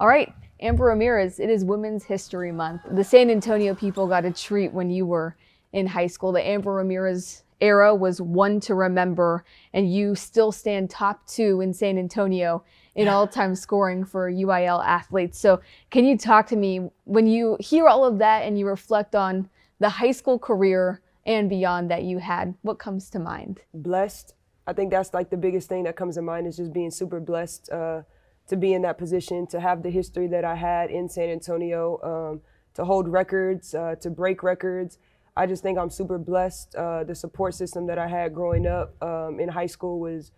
All right, Amber Ramirez, it is Women's History Month. The San Antonio people got a treat when you were in high school. The Amber Ramirez era was one to remember, and you still stand top 2 in San Antonio in all-time scoring for UIL athletes. So can you talk to me, when you hear all of that and you reflect on the high school career and beyond that you had, what comes to mind? Blessed. I think that's like the biggest thing that comes to mind, is just being super blessed to be in that position, to have the history that I had in San Antonio, to hold records, to break records. I just think I'm super blessed. The support system that I had growing up in high school was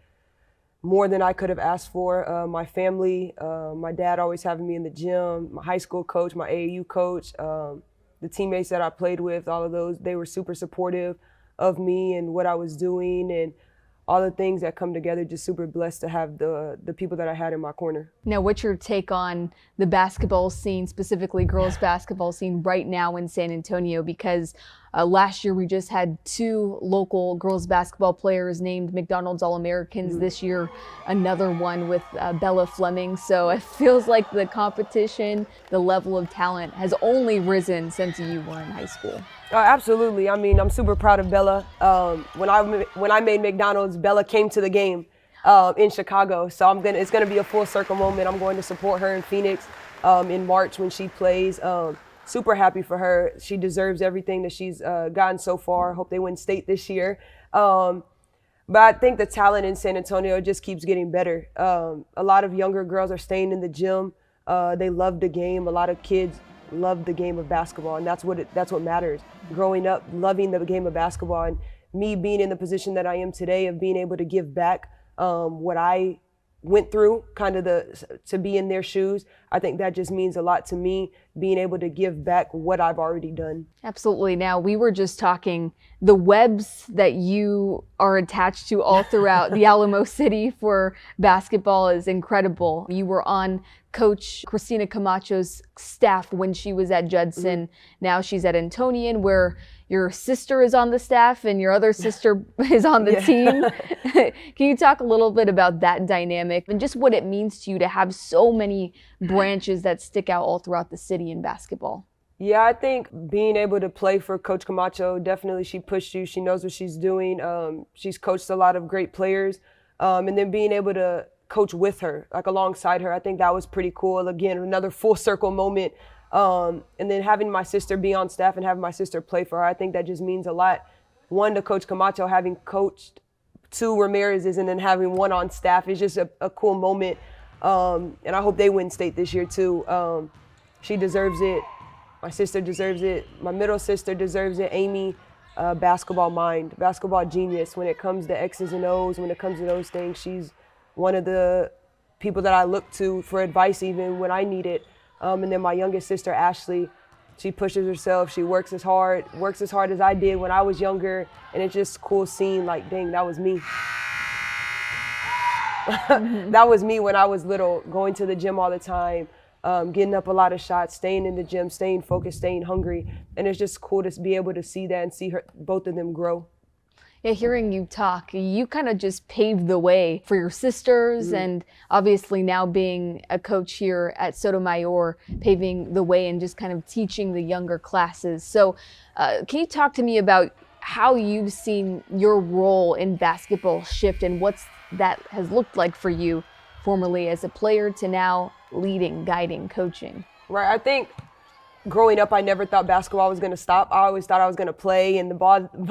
more than I could have asked for. My family, my dad always having me in the gym, my high school coach, my AAU coach, the teammates that I played with, all of those, they were super supportive of me and what I was doing, and all the things that come together. Just super blessed to have the people that I had in my corner. Now, what's your take on the basketball scene, specifically girls basketball scene right now in San Antonio? Because last year we just had 2 local girls basketball players named McDonald's All-Americans. This year, another one with Bella Fleming. So it feels like the competition, the level of talent has only risen since you were in high school. Absolutely. I mean, I'm super proud of Bella. When I made McDonald's, Bella came to the game in Chicago. So it's gonna be a full circle moment. I'm going to support her in Phoenix in March when she plays. Super happy for her. She deserves everything that she's gotten so far. Hope they win state this year. But I think the talent in San Antonio just keeps getting better. A lot of younger girls are staying in the gym. They love the game. A lot of kids love the game of basketball, and that's what matters. Growing up, loving the game of basketball, and me being in the position that I am today of being able to give back what I went through, kind of to be in their shoes. I think that just means a lot to me, being able to give back what I've already done. Absolutely. Now, we were just talking, the webs that you are attached to all throughout the Alamo City for basketball is incredible. You were on Coach Christina Camacho's staff when she was at Judson. Now she's at Antonian, where your sister is on the staff and your other sister is on the team. Can you talk a little bit about that dynamic and just what it means to you to have so many branches that stick out all throughout the city in basketball? Yeah, I think being able to play for Coach Camacho, definitely she pushed you. She knows what she's doing. She's coached a lot of great players. And then being able to coach with her, like alongside her, I think that was pretty cool. Again, another full circle moment. And then having my sister be on staff and having my sister play for her, I think that just means a lot. One, to Coach Camacho, having coached 2 Ramirez's and then having one on staff is just a cool moment. And I hope they win state this year too. She deserves it. My sister deserves it. My middle sister deserves it. Amy, basketball mind, basketball genius. When it comes to X's and O's, when it comes to those things, she's one of the people that I look to for advice even when I need it. And then my youngest sister, Ashley, she pushes herself. She works as hard as I did when I was younger. And it's just cool seeing, like, dang, that was me. That was me when I was little, going to the gym all the time, getting up a lot of shots, staying in the gym, staying focused, staying hungry. And it's just cool to be able to see that and see both of them grow. Yeah, hearing you talk, you kind of just paved the way for your sisters, and obviously now being a coach here at Sotomayor, paving the way and just kind of teaching the younger classes. So can you talk to me about how you've seen your role in basketball shift and what that has looked like for you formerly as a player to now leading, guiding, coaching? Right, I think growing up, I never thought basketball was going to stop. I always thought I was going to play, and the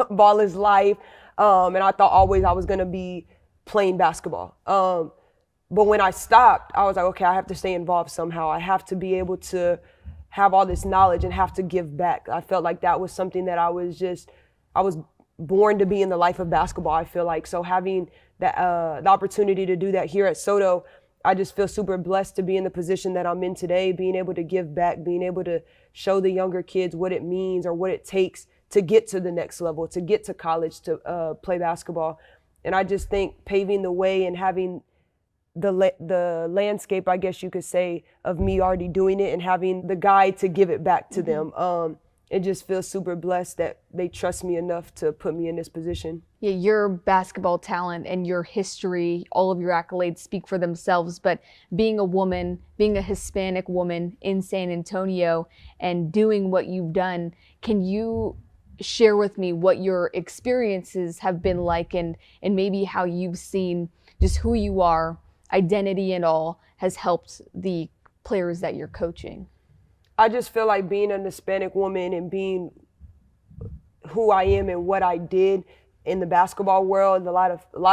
ball is life. And I thought always I was going to be playing basketball. But when I stopped, I was like, okay, I have to stay involved somehow. I have to be able to have all this knowledge and have to give back. I felt like that was something that I was born to be in the life of basketball, I feel like. So having that, the opportunity to do that here at Soto, I just feel super blessed to be in the position that I'm in today, being able to give back, being able to show the younger kids what it means or what it takes to get to the next level, to get to college, to play basketball. And I just think paving the way and having the landscape, I guess you could say, of me already doing it and having the guide to give it back to them it just feels super blessed that they trust me enough to put me in this position. Yeah, your basketball talent and your history, all of your accolades speak for themselves, but being a woman, being a Hispanic woman in San Antonio and doing what you've done, can you share with me what your experiences have been like and maybe how you've seen just who you are, identity and all, has helped the players that you're coaching? I just feel like being an Hispanic woman and being who I am and what I did in the basketball world, a lot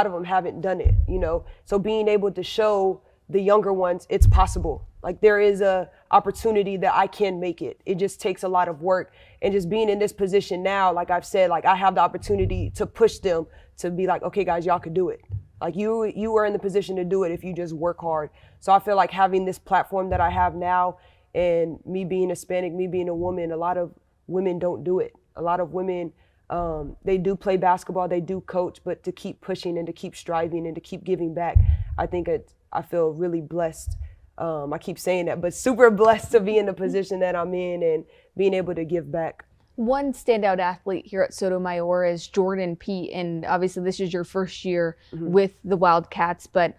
of them haven't done it, you know. So being able to show the younger ones it's possible. Like there is a opportunity that I can make it. It just takes a lot of work. And just being in this position now, like I've said, like I have the opportunity to push them to be like, okay guys, y'all could do it. Like you are in the position to do it if you just work hard. So I feel like having this platform that I have now, and me being Hispanic, me being a woman, a lot of women don't do it. A lot of women, they do play basketball, they do coach, but to keep pushing and to keep striving and to keep giving back, I feel really blessed. I keep saying that, but super blessed to be in the position that I'm in and being able to give back. One standout athlete here at Sotomayor is Jordan Pete, and obviously this is your first year with the Wildcats, but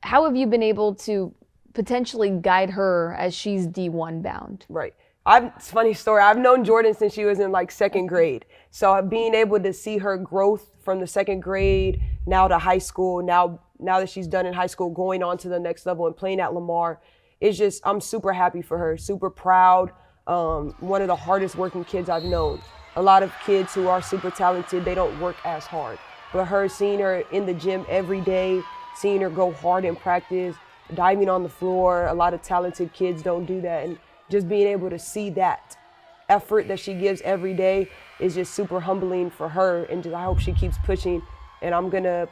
how have you been able to potentially guide her as she's D1 bound? Right. It's a funny story. I've known Jordan since she was in like second grade. So being able to see her growth from the second grade now to high school, now that she's done in high school, going on to the next level and playing at Lamar, it's just, I'm super happy for her, super proud. One of the hardest working kids I've known. A lot of kids who are super talented, they don't work as hard. But seeing her in the gym every day, seeing her go hard in practice, diving on the floor, a lot of talented kids don't do that. And just being able to see that effort that she gives every day is just super humbling for her. And just, I hope she keeps pushing. And I'm going to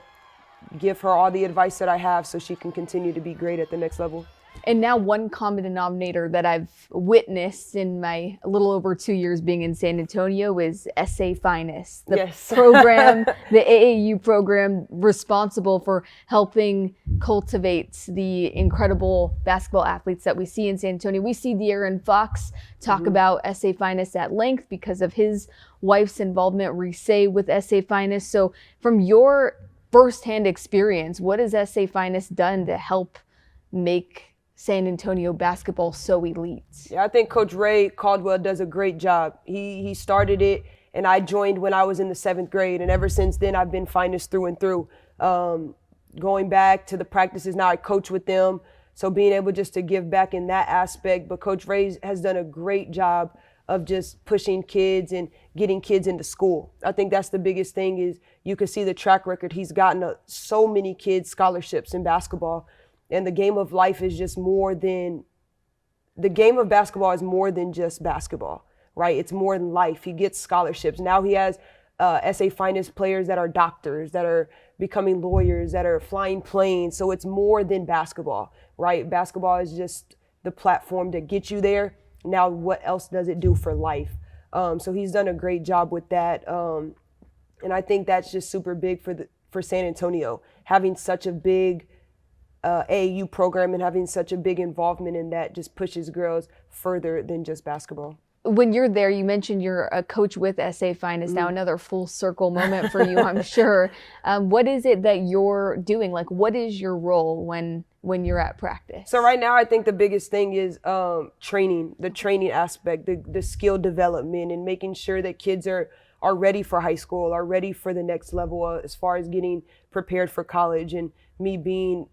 give her all the advice that I have so she can continue to be great at the next level. And now one common denominator that I've witnessed in my little over 2 years being in San Antonio is SA Finest, the program, the AAU program responsible for helping cultivate the incredible basketball athletes that we see in San Antonio. We see De'Aaron Fox talk about SA Finest at length because of his wife's involvement, Risay, with SA Finest. So from your firsthand experience, what has SA Finest done to help make San Antonio basketball so elite? Yeah, I think Coach Ray Caldwell does a great job. He started it, and I joined when I was in the 7th grade, and ever since then I've been finest through and through. Going back to the practices now, I coach with them, so being able just to give back in that aspect. But Coach Ray has done a great job of just pushing kids and getting kids into school. I think that's the biggest thing is you can see the track record. He's gotten so many kids scholarships in basketball. And the game of life is just the game of basketball is more than just basketball, right? It's more than life. He gets scholarships. Now he has SA Finest players that are doctors, that are becoming lawyers, that are flying planes. So it's more than basketball, right? Basketball is just the platform to get you there. Now what else does it do for life? So he's done a great job with that. And I think that's just super big for San Antonio, having such a big AAU program and having such a big involvement in that just pushes girls further than just basketball. When you're there, you mentioned you're a coach with SA Finest. Now another full circle moment for you, I'm sure. What is it that you're doing? Like, what is your role when you're at practice? So right now, I think the biggest thing is training, the training aspect, the skill development, and making sure that kids are ready for high school, are ready for the next level as far as getting prepared for college. And me being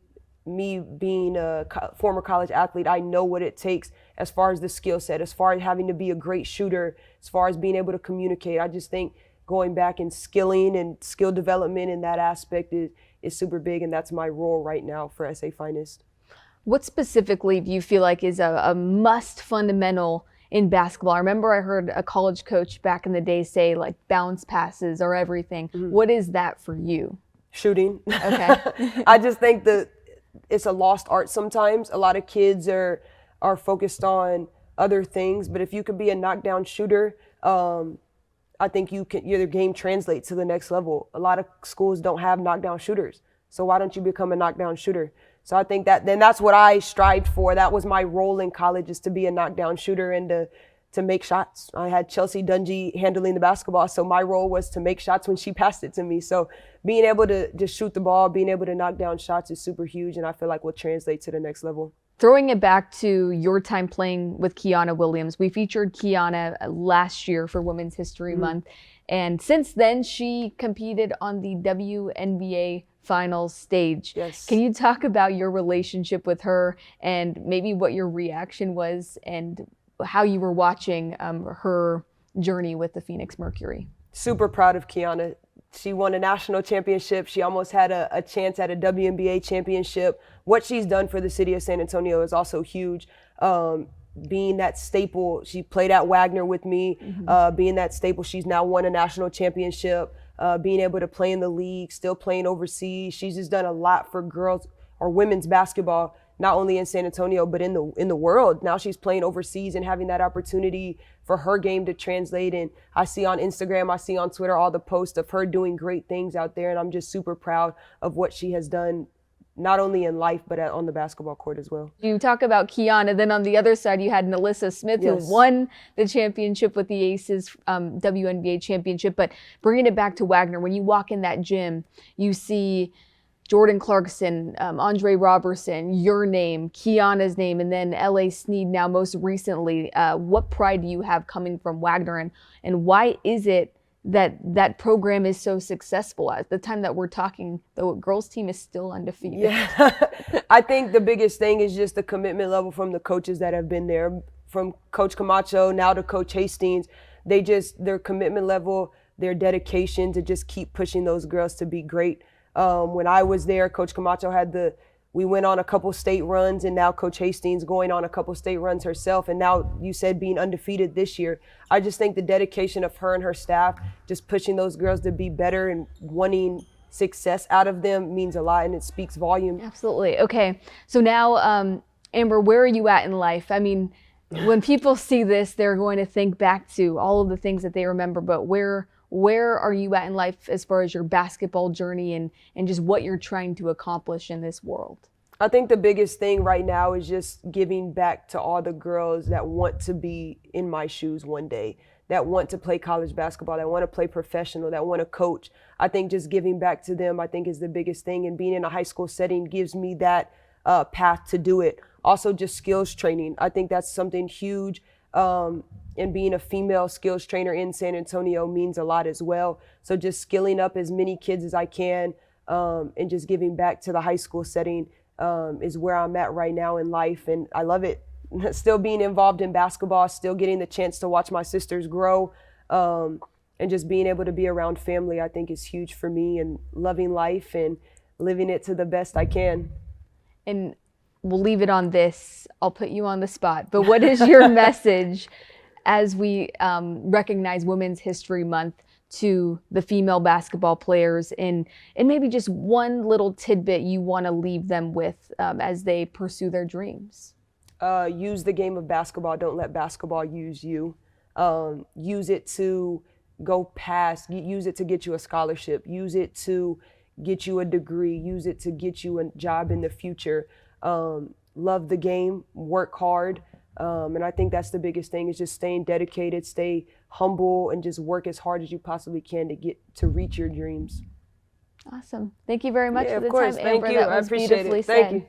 a former college athlete, I know what it takes as far as the skill set, as far as having to be a great shooter, as far as being able to communicate. I just think going back and skilling and skill development in that aspect is super big, and that's my role right now for SA Finest. What specifically do you feel like is a must fundamental in basketball? I remember I heard a college coach back in the day say like bounce passes are everything. What is that for you? Shooting. Okay. I just think that it's a lost art sometimes. A lot of kids are focused on other things, but if you could be a knockdown shooter, I think your game translates to the next level. A lot of schools don't have knockdown shooters, so why don't you become a knockdown shooter? So I think that's what I strived for. That was my role in college, is to be a knockdown shooter and to make shots. I had Chelsea Dungy handling the basketball, so my role was to make shots when she passed it to me. So being able to just shoot the ball, being able to knock down shots is super huge, and I feel like will translate to the next level. Throwing it back to your time playing with Kiana Williams, we featured Kiana last year for Women's History Month, and since then she competed on the WNBA finals stage. Yes. Can you talk about your relationship with her and maybe what your reaction was and how you were watching her journey with the Phoenix Mercury? Super proud of Kiana. She won a national championship. She almost had a chance at a WNBA championship. What she's done for the city of San Antonio is also huge. Being that staple, she played at Wagner with me. Being that staple, she's now won a national championship. Being able to play in the league, still playing overseas. She's just done a lot for girls or women's basketball, not only in San Antonio, but in the world. Now she's playing overseas and having that opportunity for her game to translate. And I see on Instagram, I see on Twitter, all the posts of her doing great things out there. And I'm just super proud of what she has done, not only in life, but on the basketball court as well. You talk about Kiana, then on the other side, you had Nalissa Smith, Yes. who won the championship with the Aces, WNBA championship. But bringing it back to Wagner, when you walk in that gym, you see Jordan Clarkson, Andre Robertson, your name, Kiana's name, and then L.A. Snead now most recently. What pride do you have coming from Wagner, and why is it that program is so successful? At the time that we're talking, the girls team is still undefeated. Yeah, I think the biggest thing is just the commitment level from the coaches that have been there, from Coach Camacho now to Coach Hastings. Their commitment level, their dedication to just keep pushing those girls to be great. When I was there, Coach Camacho we went on a couple state runs, and now Coach Hastings going on a couple state runs herself. And now you said being undefeated this year. I just think the dedication of her and her staff, just pushing those girls to be better and wanting success out of them means a lot, and it speaks volume. Absolutely. Okay. So now, Amber, where are you at in life? I mean, when people see this, they're going to think back to all of the things that they remember, but where are you at in life as far as your basketball journey and just what you're trying to accomplish in this world? I think the biggest thing right now is just giving back to all the girls that want to be in my shoes one day, that want to play college basketball, that want to play professional, that want to coach. I think just giving back to them, I think, is the biggest thing. And being in a high school setting gives me that path to do it. Also, just skills training. I think that's something huge. And being a female skills trainer in San Antonio means a lot as well. So just skilling up as many kids as I can, and just giving back to the high school setting is where I'm at right now in life. And I love it. Still being involved in basketball, still getting the chance to watch my sisters grow, and just being able to be around family, I think is huge for me, and loving life and living it to the best I can. And we'll leave it on this. I'll put you on the spot. But what is your message as we recognize Women's History Month to the female basketball players, and maybe just one little tidbit you want to leave them with as they pursue their dreams? Use the game of basketball. Don't let basketball use you. Use it to go past. Use it to get you a scholarship. Use it to get you a degree. Use it to get you a job in the future. Love the game. Work hard. And I think that's the biggest thing, is just staying dedicated, stay humble, and just work as hard as you possibly can to reach your dreams. Awesome. Thank you very much for the of course. time, Amber. Thank you. That was I appreciate beautifully it. Thank said. you.